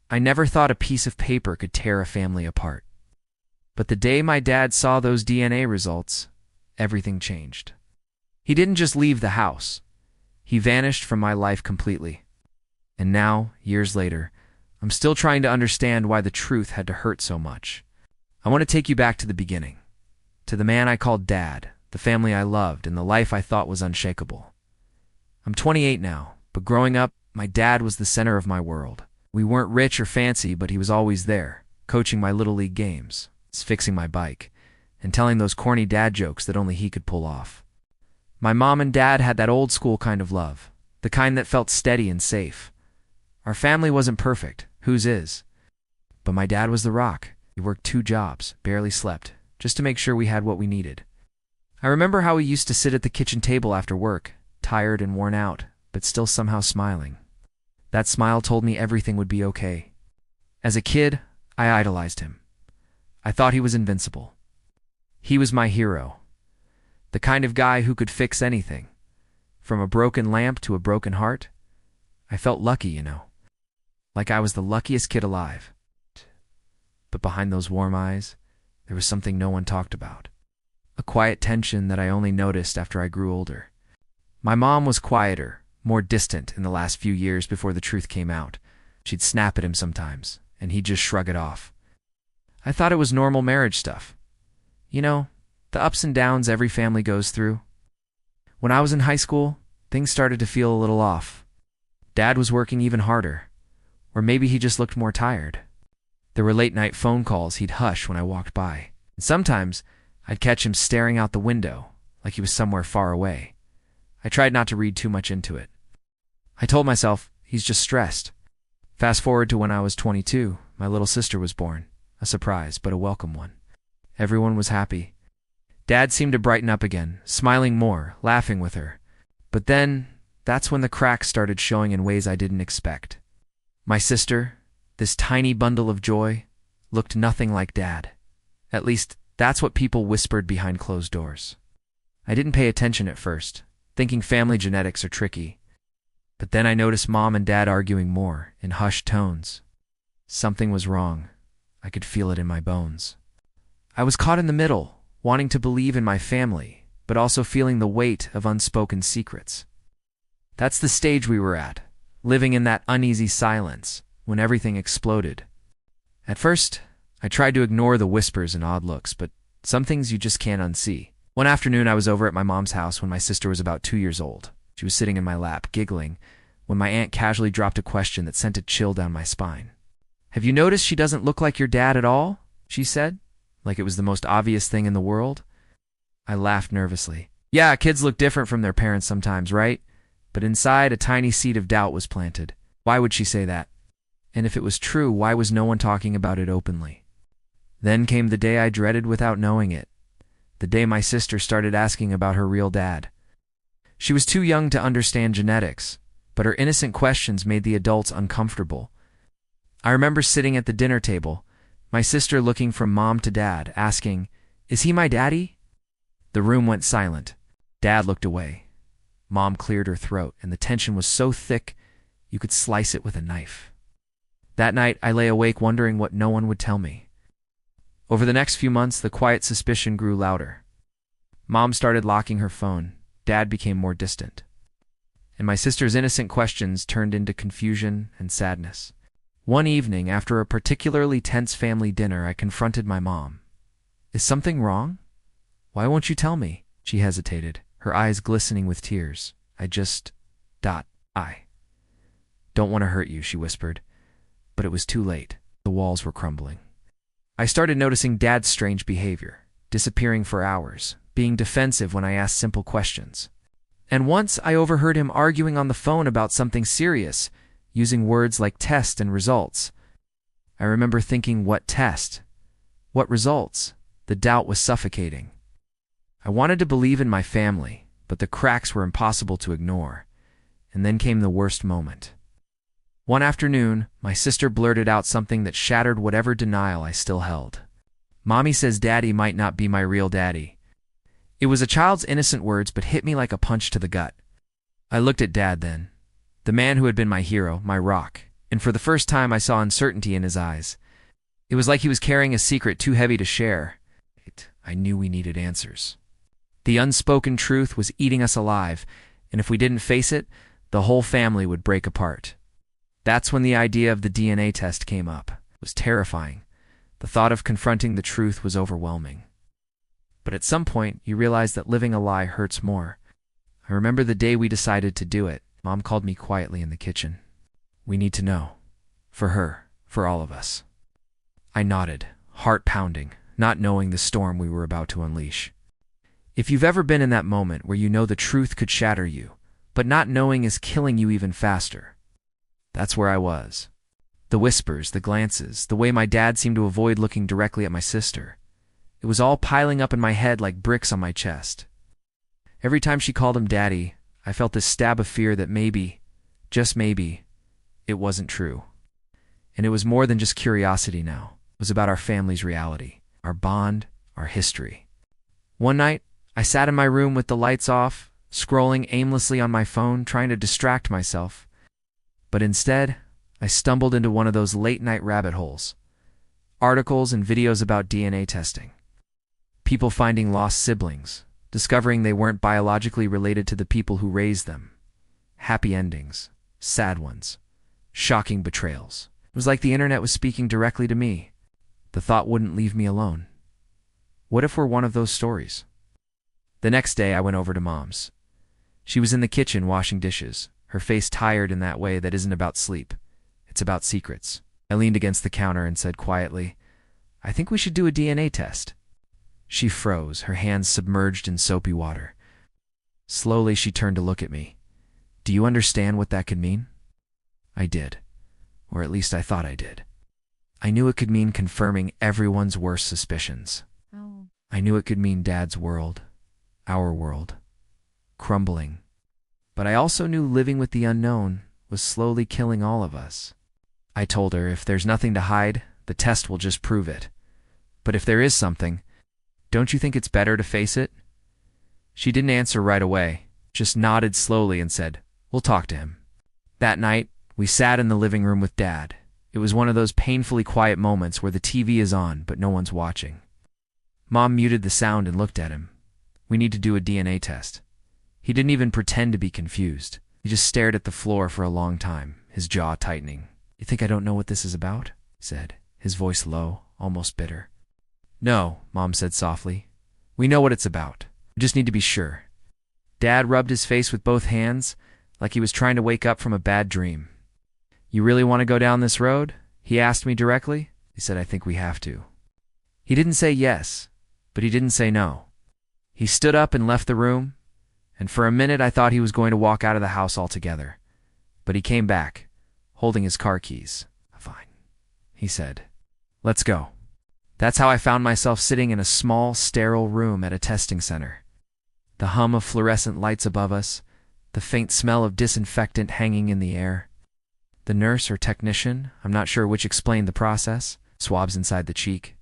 I never thought a piece of paper could tear a family apart. But the day my dad saw those DNA results, everything changed. He didn't just leave the house. He vanished from my life completely. And now, years later, I'm still trying to understand why the truth had to hurt so much. I want to take you back to the beginning, to the man I called Dad, the family I loved, and the life I thought was unshakable. I'm 28 now, but growing up, my dad was the center of my world. We weren't rich or fancy, but he was always there, coaching my little league games, fixing my bike, and telling those corny dad jokes that only he could pull off. My mom and dad had that old school kind of love, the kind that felt steady and safe. Our family wasn't perfect, whose is? But my dad was the rock. He worked 2 jobs, barely slept, just to make sure we had what we needed. I remember how he used to sit at the kitchen table after work, tired and worn out, but still somehow smiling. That smile told me everything would be okay. As a kid, I idolized him. I thought he was invincible. He was my hero. The kind of guy who could fix anything. From a broken lamp to a broken heart. I felt lucky, you know. Like I was the luckiest kid alive. But behind those warm eyes, there was something no one talked about. A quiet tension that I only noticed after I grew older. My mom was quieter, more distant in the last few years before the truth came out. She'd snap at him sometimes, and he'd just shrug it off. I thought it was normal marriage stuff. You know, the ups and downs every family goes through. When I was in high school, things started to feel a little off. Dad was working even harder. Or maybe he just looked more tired. There were late-night phone calls he'd hush when I walked by. And sometimes, I'd catch him staring out the window, like he was somewhere far away. I tried not to read too much into it. I told myself, he's just stressed. Fast forward to when I was 22, my little sister was born. A surprise, but a welcome one. Everyone was happy. Dad seemed to brighten up again, smiling more, laughing with her. But then, that's when the cracks started showing in ways I didn't expect. My sister, this tiny bundle of joy, looked nothing like Dad. At least, that's what people whispered behind closed doors. I didn't pay attention at first, thinking family genetics are tricky. But then I noticed Mom and Dad arguing more, in hushed tones. Something was wrong. I could feel it in my bones. I was caught in the middle, wanting to believe in my family, but also feeling the weight of unspoken secrets. That's the stage we were at, living in that uneasy silence, when everything exploded. At first, I tried to ignore the whispers and odd looks, but some things you just can't unsee. One afternoon I was over at my mom's house when my sister was about 2 years old. She was sitting in my lap, giggling, when my aunt casually dropped a question that sent a chill down my spine. "Have you noticed she doesn't look like your dad at all?" she said, like it was the most obvious thing in the world. I laughed nervously. Yeah, kids look different from their parents sometimes, right? But inside, a tiny seed of doubt was planted. Why would she say that? And if it was true, why was no one talking about it openly? Then came the day I dreaded without knowing it. The day my sister started asking about her real dad. She was too young to understand genetics, but her innocent questions made the adults uncomfortable. I remember sitting at the dinner table, my sister looking from Mom to Dad, asking, "Is he my daddy?" The room went silent. Dad looked away. Mom cleared her throat, and the tension was so thick you could slice it with a knife. That night, I lay awake wondering what no one would tell me. Over the next few months, the quiet suspicion grew louder. Mom started locking her phone. Dad became more distant. And my sister's innocent questions turned into confusion and sadness. One evening, after a particularly tense family dinner, I confronted my mom. "Is something wrong? Why won't you tell me?" She hesitated, her eyes glistening with tears. I don't want to hurt you," she whispered. But it was too late. The walls were crumbling. I started noticing Dad's strange behavior, disappearing for hours, being defensive when I asked simple questions. And once I overheard him arguing on the phone about something serious, using words like test and results. I remember thinking, what test? What results? The doubt was suffocating. I wanted to believe in my family, but the cracks were impossible to ignore. And then came the worst moment. One afternoon, my sister blurted out something that shattered whatever denial I still held. "Mommy says Daddy might not be my real daddy." It was a child's innocent words, but hit me like a punch to the gut. I looked at Dad then, the man who had been my hero, my rock, and and for the first time I saw uncertainty in his eyes. It was like he was carrying a secret too heavy to share. I knew we needed answers. The unspoken truth was eating us alive, and if we didn't face it, the whole family would break apart. That's when the idea of the DNA test came up. It was terrifying. The thought of confronting the truth was overwhelming. But at some point, you realize that living a lie hurts more. I remember the day we decided to do it. Mom called me quietly in the kitchen. We need to know. For her, for all of us. I nodded, heart pounding, not knowing the storm we were about to unleash. If you've ever been in that moment where you know the truth could shatter you, but not knowing is killing you even faster, that's where I was. The whispers, the glances, the way my dad seemed to avoid looking directly at my sister. It was all piling up in my head like bricks on my chest. Every time she called him Daddy, I felt this stab of fear that maybe, just maybe, it wasn't true. And it was more than just curiosity now. It was about our family's reality, our bond, our history. One night, I sat in my room with the lights off, scrolling aimlessly on my phone, trying to distract myself. But instead, I stumbled into one of those late-night rabbit holes. Articles and videos about DNA testing. People finding lost siblings, discovering they weren't biologically related to the people who raised them. Happy endings, sad ones, shocking betrayals. It was like the internet was speaking directly to me. The thought wouldn't leave me alone. What if we're one of those stories? The next day, I went over to Mom's. She was in the kitchen washing dishes, her face tired in that way that isn't about sleep. It's about secrets. I leaned against the counter and said quietly, I think we should do a DNA test. She froze, her hands submerged in soapy water. Slowly, she turned to look at me. Do you understand what that could mean? I did. Or at least I thought I did. I knew it could mean confirming everyone's worst suspicions. Oh. I knew it could mean Dad's world, our world, crumbling. But I also knew living with the unknown was slowly killing all of us. I told her if there's nothing to hide, the test will just prove it. But if there is something, don't you think it's better to face it? She didn't answer right away, just nodded slowly and said, We'll talk to him. That night, we sat in the living room with Dad. It was one of those painfully quiet moments where the TV is on, but no one's watching. Mom muted the sound and looked at him. We need to do a DNA test. He didn't even pretend to be confused. He just stared at the floor for a long time, his jaw tightening. You think I don't know what this is about? He said, his voice low, almost bitter. No, Mom said softly. We know what it's about. We just need to be sure. Dad rubbed his face with both hands, like he was trying to wake up from a bad dream. You really want to go down this road? He asked me directly. He said, I think we have to. He didn't say yes, but he didn't say no. He stood up and left the room, and for a minute I thought he was going to walk out of the house altogether. But he came back, holding his car keys. Fine, he said. Let's go. That's how I found myself sitting in a small, sterile room at a testing center. The hum of fluorescent lights above us, the faint smell of disinfectant hanging in the air. The nurse or technician, I'm not sure which, explained the process, swabs inside the cheek.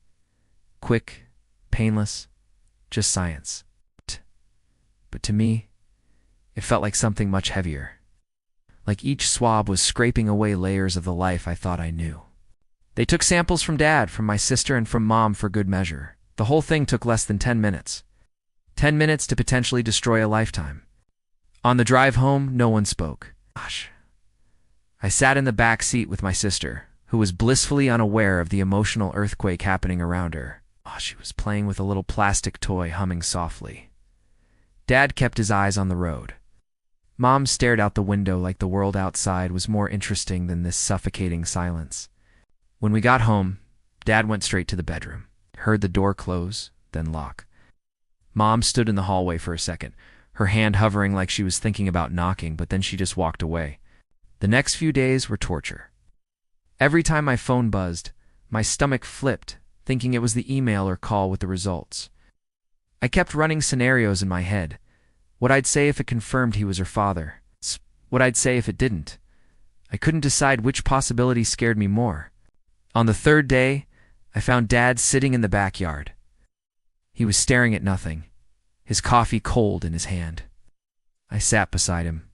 Quick, painless, just science. But to me, it felt like something much heavier. Like each swab was scraping away layers of the life I thought I knew. They took samples from Dad, from my sister, and from Mom for good measure. The whole thing took less than 10 minutes. 10 minutes to potentially destroy a lifetime. On the drive home, no one spoke. Gosh. I sat in the back seat with my sister, who was blissfully unaware of the emotional earthquake happening around her. She was playing with a little plastic toy, humming softly. Dad kept his eyes on the road. Mom stared out the window like the world outside was more interesting than this suffocating silence. When we got home, Dad went straight to the bedroom, heard the door close, then lock. Mom stood in the hallway for a second, her hand hovering like she was thinking about knocking, but then she just walked away. The next few days were torture. Every time my phone buzzed, my stomach flipped, thinking it was the email or call with the results. I kept running scenarios in my head. What I'd say if it confirmed he was her father. What I'd say if it didn't. I couldn't decide which possibility scared me more. On the third day, I found Dad sitting in the backyard. He was staring at nothing, his coffee cold in his hand. I sat beside him.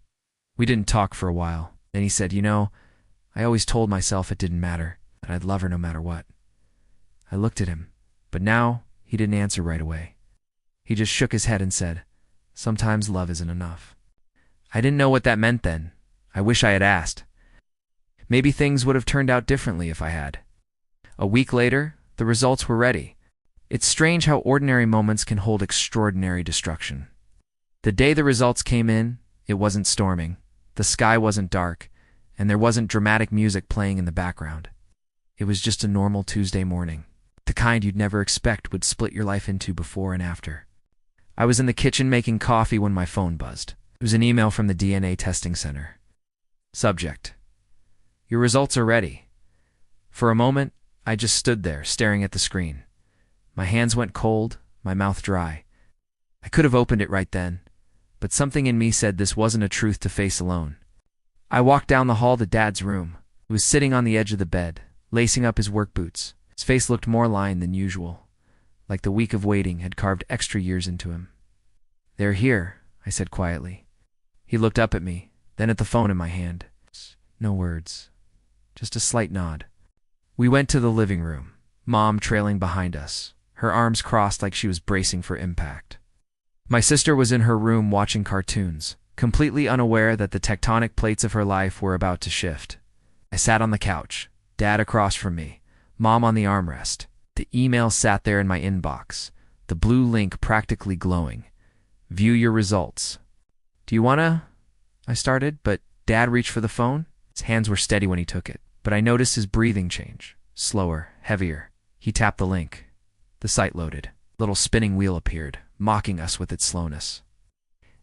We didn't talk for a while. Then he said, I always told myself it didn't matter, that I'd love her no matter what. I looked at him, but now he didn't answer right away. He just shook his head and said, "Sometimes love isn't enough." I didn't know what that meant then. I wish I had asked. Maybe things would have turned out differently if I had. A week later, the results were ready. It's strange how ordinary moments can hold extraordinary destruction. The day the results came in, it wasn't storming, the sky wasn't dark, and there wasn't dramatic music playing in the background. It was just a normal Tuesday morning, the kind you'd never expect would split your life into before and after. I was in the kitchen making coffee when my phone buzzed. It was an email from the DNA testing center. Subject: "Your results are ready." For a moment, I just stood there, staring at the screen. My hands went cold, my mouth dry. I could have opened it right then, but something in me said this wasn't a truth to face alone. I walked down the hall to Dad's room. He was sitting on the edge of the bed, lacing up his work boots. His face looked more lined than usual, like the week of waiting had carved extra years into him. "They're here," I said quietly. He looked up at me, then at the phone in my hand. No words, just a slight nod. We went to the living room, Mom trailing behind us, her arms crossed like she was bracing for impact. My sister was in her room watching cartoons, completely unaware that the tectonic plates of her life were about to shift. I sat on the couch, Dad across from me, Mom on the armrest. The email sat there in my inbox, the blue link practically glowing. "View your results." "Do you wanna?" I started, but Dad reached for the phone. His hands were steady when he took it, but I noticed his breathing change, slower, heavier. He tapped the link. The site loaded. A little spinning wheel appeared, mocking us with its slowness.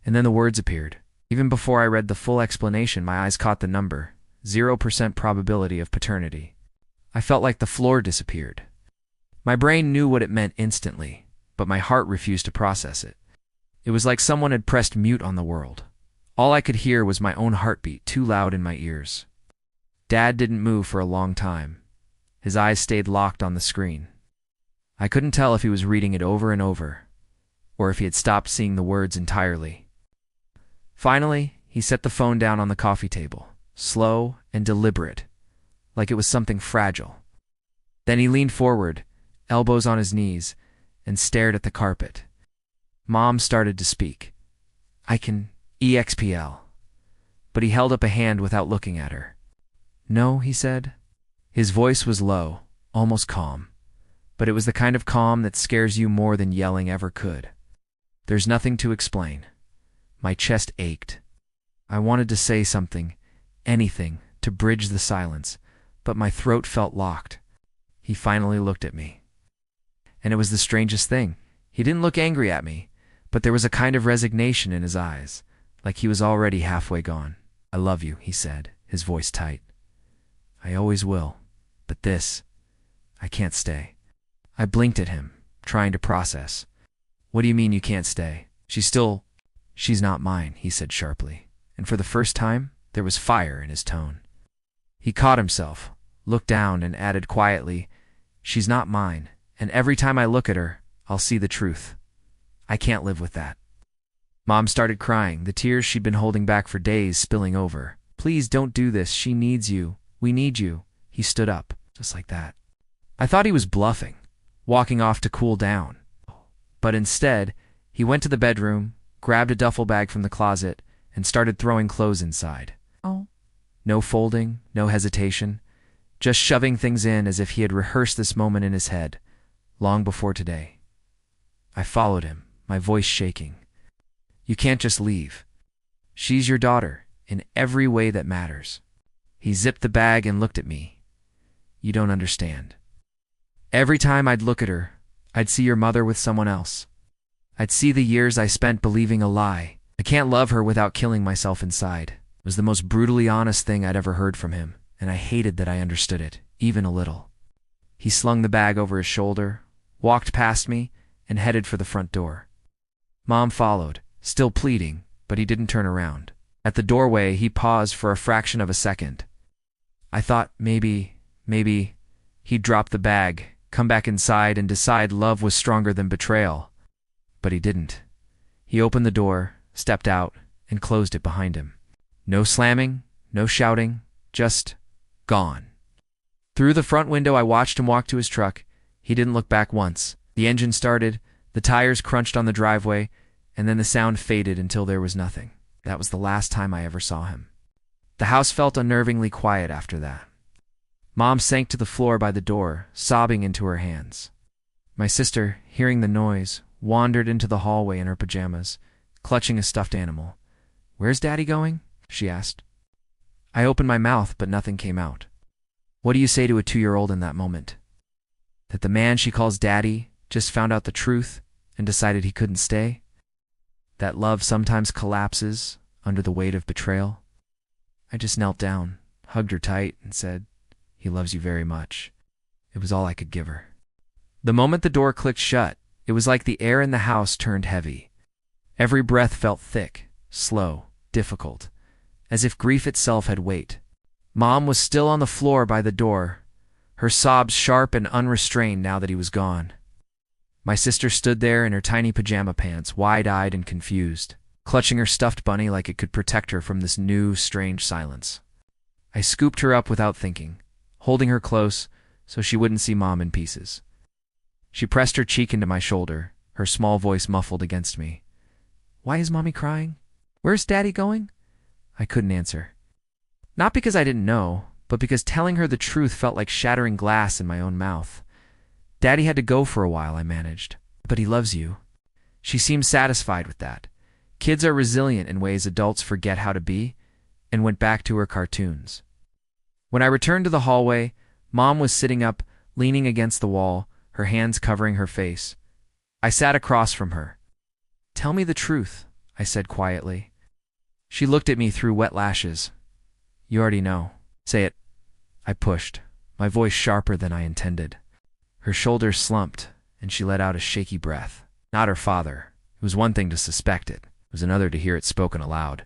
And then the words appeared. Even before I read the full explanation, my eyes caught the number, 0% probability of paternity. I felt like the floor disappeared. My brain knew what it meant instantly, but my heart refused to process it. It was like someone had pressed mute on the world. All I could hear was my own heartbeat, too loud in my ears. Dad didn't move for a long time. His eyes stayed locked on the screen. I couldn't tell if he was reading it over and over, or if he had stopped seeing the words entirely. Finally, he set the phone down on the coffee table, slow and deliberate, like it was something fragile. Then he leaned forward, elbows on his knees, and stared at the carpet. Mom started to speak. "I can EXPL." But he held up a hand without looking at her. "No," he said. His voice was low, almost calm, but it was the kind of calm that scares you more than yelling ever could. "There's nothing to explain." My chest ached. I wanted to say something, anything, to bridge the silence, but my throat felt locked. He finally looked at me. And it was the strangest thing. He didn't look angry at me, but there was a kind of resignation in his eyes, like he was already halfway gone. "I love you," he said, his voice tight. "I always will, but this, I can't stay." I blinked at him, trying to process. "What do you mean you can't stay? She's not mine," he said sharply, and for the first time, there was fire in his tone. He caught himself, looked down, and added quietly, "She's not mine, and every time I look at her, I'll see the truth. I can't live with that." Mom started crying, the tears she'd been holding back for days spilling over. "Please don't do this. She needs you. We need you." He stood up, just like that. I thought he was bluffing, walking off to cool down. But instead, he went to the bedroom, grabbed a duffel bag from the closet, and started throwing clothes inside. Oh. No folding, no hesitation, just shoving things in as if he had rehearsed this moment in his head, long before today. I followed him, my voice shaking. "You can't just leave. She's your daughter, in every way that matters." He zipped the bag and looked at me. "You don't understand. Every time I'd look at her, I'd see your mother with someone else. I'd see the years I spent believing a lie. I can't love her without killing myself inside." It was the most brutally honest thing I'd ever heard from him, and I hated that I understood it, even a little. He slung the bag over his shoulder, walked past me, and headed for the front door. Mom followed, still pleading, but he didn't turn around. At the doorway, he paused for a fraction of a second. I thought maybe he'd drop the bag, come back inside, and decide love was stronger than betrayal. But he didn't. He opened the door, stepped out, and closed it behind him. No slamming, no shouting, just Gone. Through the front window, I watched him walk to his truck. He didn't look back once. The engine started, the tires crunched on the driveway, and then the sound faded until there was nothing. That was the last time I ever saw him. The house felt unnervingly quiet after that. Mom sank to the floor by the door, sobbing into her hands. My sister, hearing the noise, wandered into the hallway in her pajamas, clutching a stuffed animal. "Where's Daddy going?" she asked. I opened my mouth, but nothing came out. What do you say to a 2-year-old in that moment? That the man she calls Daddy just found out the truth and decided he couldn't stay? That love sometimes collapses under the weight of betrayal? I just knelt down, hugged her tight, and said, "He loves you very much." It was all I could give her. The moment the door clicked shut, it was like the air in the house turned heavy. Every breath felt thick, slow, difficult, as if grief itself had weight. Mom was still on the floor by the door, her sobs sharp and unrestrained now that he was gone. My sister stood there in her tiny pajama pants, wide-eyed and confused, clutching her stuffed bunny like it could protect her from this new, strange silence. I scooped her up without thinking, holding her close so she wouldn't see Mom in pieces. She pressed her cheek into my shoulder, her small voice muffled against me. "Why is Mommy crying? Where's Daddy going?" I couldn't answer. Not because I didn't know, but because telling her the truth felt like shattering glass in my own mouth. "Daddy had to go for a while," I managed. "But he loves you." She seemed satisfied with that. Kids are resilient in ways adults forget how to be, and went back to her cartoons. When I returned to the hallway, Mom was sitting up, leaning against the wall, her hands covering her face. I sat across from her. "Tell me the truth," I said quietly. She looked at me through wet lashes. "You already know." "Say it." I pushed, my voice sharper than I intended. Her shoulders slumped, and she let out a shaky breath. Not her father. It was one thing to suspect it. It was another to hear it spoken aloud.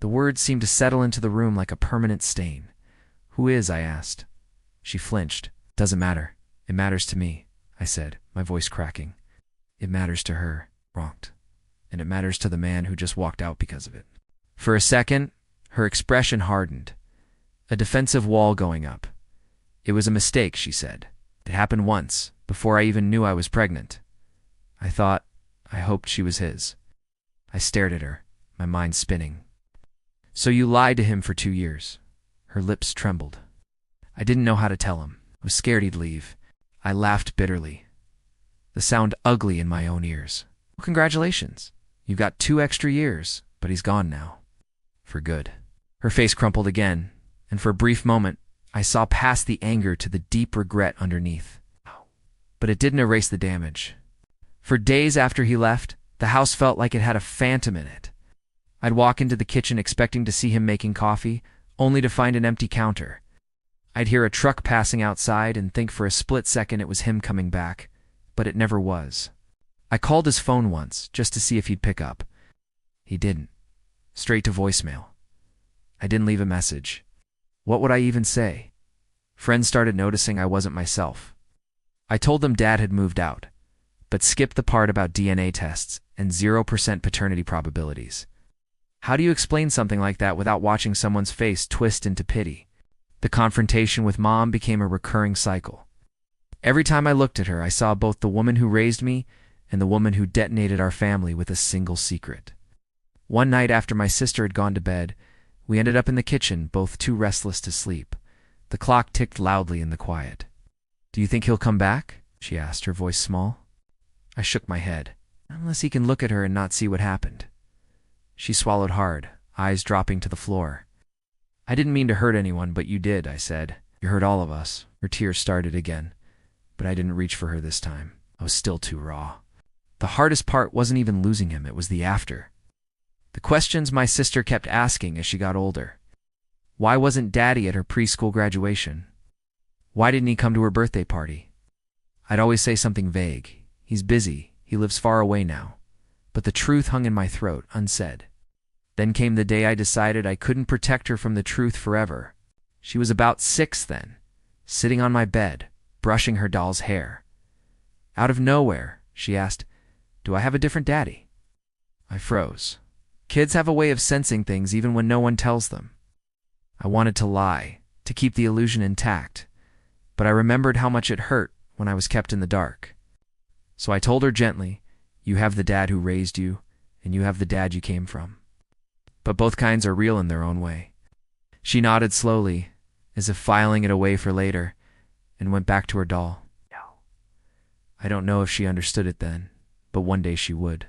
The words seemed to settle into the room like a permanent stain. "Who is?" I asked. She flinched. "Doesn't matter. It matters to me," I said, my voice cracking. "It matters to her," ronked. "And it matters to the man who just walked out because of it." For a second, her expression hardened. A defensive wall going up. "It was a mistake," she said. "It happened once, before I even knew I was pregnant." I hoped she was his. I stared at her, my mind spinning. "So you lied to him for 2 years." Her lips trembled. I didn't know how to tell him. I was scared he'd leave. I laughed bitterly. The sound ugly in my own ears. "Well, congratulations. You've got 2 extra years, but he's gone now. For good." Her face crumpled again, and for a brief moment, I saw past the anger to the deep regret underneath. But it didn't erase the damage. For days after he left, the house felt like it had a phantom in it. I'd walk into the kitchen expecting to see him making coffee, only to find an empty counter. I'd hear a truck passing outside and think for a split second it was him coming back, but it never was. I called his phone once, just to see if he'd pick up. He didn't. Straight to voicemail. I didn't leave a message. What would I even say? Friends started noticing I wasn't myself. I told them Dad had moved out, but skipped the part about DNA tests and 0% paternity probabilities. How do you explain something like that without watching someone's face twist into pity? The confrontation with Mom became a recurring cycle. Every time I looked at her, I saw both the woman who raised me and the woman who detonated our family with a single secret. One night after my sister had gone to bed, we ended up in the kitchen, both too restless to sleep. The clock ticked loudly in the quiet. "Do you think he'll come back?" she asked, her voice small. I shook my head. "Unless he can look at her and not see what happened." She swallowed hard, eyes dropping to the floor. "I didn't mean to hurt anyone, but you did," I said. "You hurt all of us." Her tears started again, but I didn't reach for her this time. I was still too raw. The hardest part wasn't even losing him, it was the after. The questions my sister kept asking as she got older. Why wasn't Daddy at her preschool graduation? Why didn't he come to her birthday party? I'd always say something vague. "He's busy. He lives far away now." But the truth hung in my throat, unsaid. Then came the day I decided I couldn't protect her from the truth forever. She was about 6 then, sitting on my bed, brushing her doll's hair. Out of nowhere, she asked, "Do I have a different daddy?" I froze. Kids have a way of sensing things even when no one tells them. I wanted to lie, to keep the illusion intact, but I remembered how much it hurt when I was kept in the dark. So I told her gently, "You have the dad who raised you, and you have the dad you came from. But both kinds are real in their own way." She nodded slowly, as if filing it away for later, and went back to her doll. I don't know if she understood it then, but one day she would.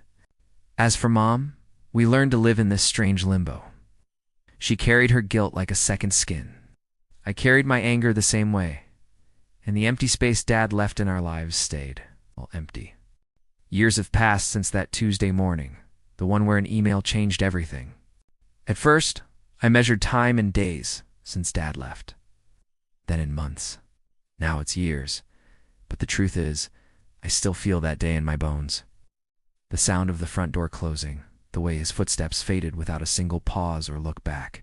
As for Mom, we learned to live in this strange limbo. She carried her guilt like a second skin. I carried my anger the same way, and the empty space Dad left in our lives stayed, well, empty. Years have passed since that Tuesday morning, the one where an email changed everything. At first, I measured time in days since Dad left, then in months. Now it's years, but the truth is, I still feel that day in my bones. The sound of the front door closing, the way his footsteps faded without a single pause or look back.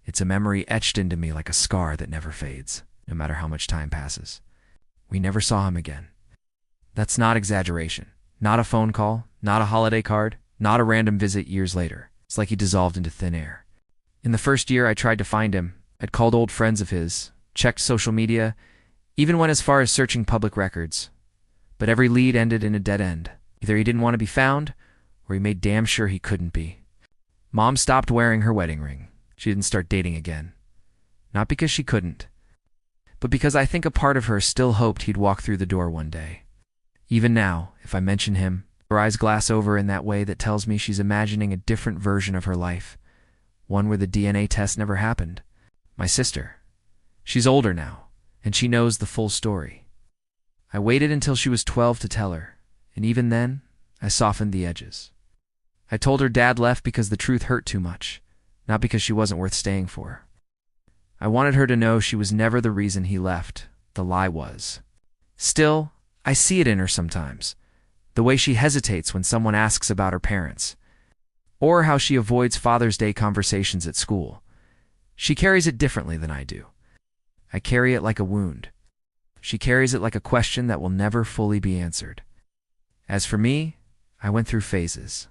It's a memory etched into me like a scar that never fades, no matter how much time passes. We never saw him again. That's not exaggeration. Not a phone call, not a holiday card, not a random visit years later. It's like he dissolved into thin air. In the first year I tried to find him, I'd called old friends of his, checked social media, even went as far as searching public records. But every lead ended in a dead end. Either he didn't want to be found, or he made damn sure he couldn't be. Mom stopped wearing her wedding ring. She didn't start dating again. Not because she couldn't, but because I think a part of her still hoped he'd walk through the door one day. Even now, if I mention him, her eyes glass over in that way that tells me she's imagining a different version of her life, one where the DNA test never happened. My sister. She's older now, and she knows the full story. I waited until she was 12 to tell her, and even then, I softened the edges. I told her Dad left because the truth hurt too much, not because she wasn't worth staying for. I wanted her to know she was never the reason he left. The lie was. Still, I see it in her sometimes. The way she hesitates when someone asks about her parents. Or how she avoids Father's Day conversations at school. She carries it differently than I do. I carry it like a wound. She carries it like a question that will never fully be answered. As for me, I went through phases.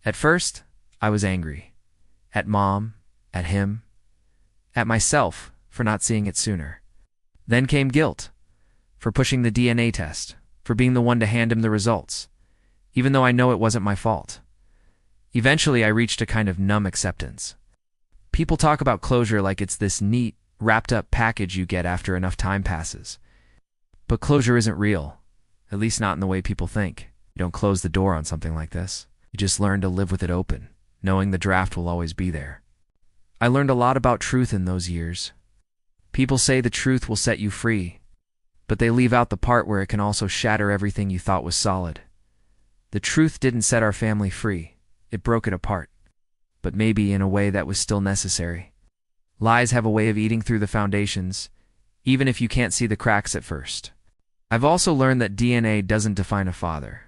At first, I was angry. At Mom, at him, at myself for not seeing it sooner. Then came guilt, for pushing the DNA test, for being the one to hand him the results, even though I know it wasn't my fault. Eventually, I reached a kind of numb acceptance. People talk about closure like it's this neat, wrapped-up package you get after enough time passes. But closure isn't real, at least not in the way people think. You don't close the door on something like this. You just learn to live with it open, knowing the draft will always be there. I learned a lot about truth in those years. People say the truth will set you free, but they leave out the part where it can also shatter everything you thought was solid. The truth didn't set our family free. It broke it apart, but maybe in a way that was still necessary. Lies have a way of eating through the foundations, even if you can't see the cracks at first. I've also learned that DNA doesn't define a father.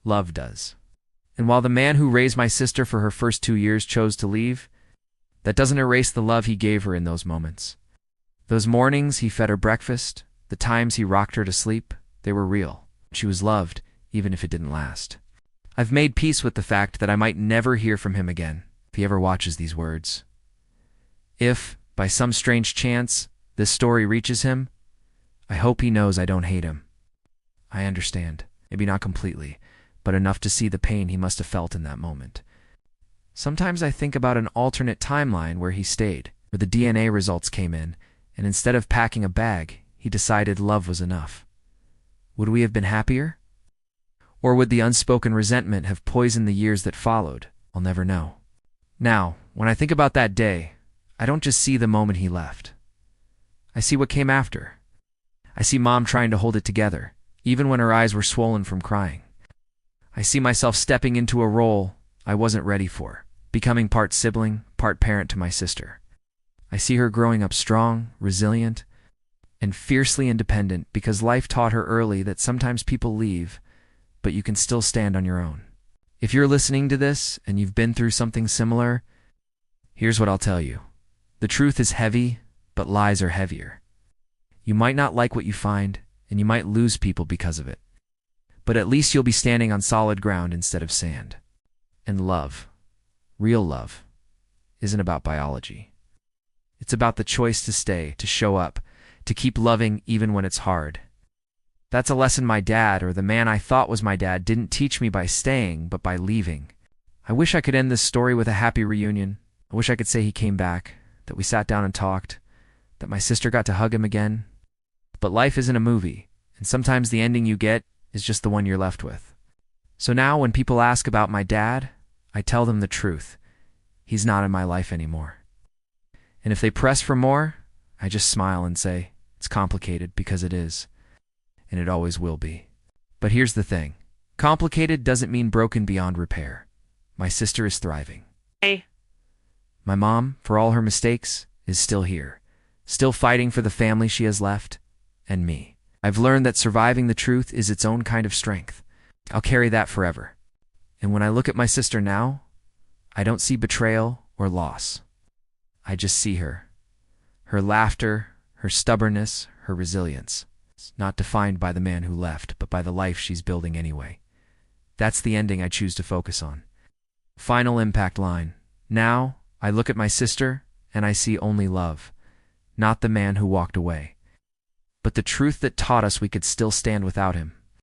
Love does. And while the man who raised my sister for her first 2 years chose to leave, that doesn't erase the love he gave her in those moments. Those mornings he fed her breakfast, the times he rocked her to sleep, they were real. She was loved, even if it didn't last. I've made peace with the fact that I might never hear from him again, if he ever watches these words. If, by some strange chance, this story reaches him, I hope he knows I don't hate him. I understand, maybe not completely, but enough to see the pain he must have felt in that moment. Sometimes I think about an alternate timeline where he stayed, where the DNA results came in, and instead of packing a bag, he decided love was enough. Would we have been happier? Or would the unspoken resentment have poisoned the years that followed? I'll never know. Now, when I think about that day, I don't just see the moment he left. I see what came after. I see Mom trying to hold it together, even when her eyes were swollen from crying. I see myself stepping into a role I wasn't ready for, becoming part sibling, part parent to my sister. I see her growing up strong, resilient, and fiercely independent because life taught her early that sometimes people leave, but you can still stand on your own. If you're listening to this and you've been through something similar, here's what I'll tell you. The truth is heavy, but lies are heavier. You might not like what you find, and you might lose people because of it. But at least you'll be standing on solid ground instead of sand. And love, real love, isn't about biology. It's about the choice to stay, to show up, to keep loving even when it's hard. That's a lesson my dad, or the man I thought was my dad, didn't teach me by staying, but by leaving. I wish I could end this story with a happy reunion. I wish I could say he came back, that we sat down and talked, that my sister got to hug him again. But life isn't a movie, and sometimes the ending you get is just the one you're left with. So now when people ask about my dad, I tell them the truth. He's not in my life anymore. And if they press for more, I just smile and say, it's complicated because it is. And it always will be. But here's the thing. Complicated doesn't mean broken beyond repair. My sister is thriving. Hey. My mom, for all her mistakes, is still here. Still fighting for the family she has left, and me. I've learned that surviving the truth is its own kind of strength. I'll carry that forever. And when I look at my sister now, I don't see betrayal or loss. I just see her. Her laughter, her stubbornness, her resilience. Not defined by the man who left, but by the life she's building anyway. That's the ending I choose to focus on. Final impact line. Now, I look at my sister, and I see only love. Not the man who walked away, but the truth that taught us we could still stand without him.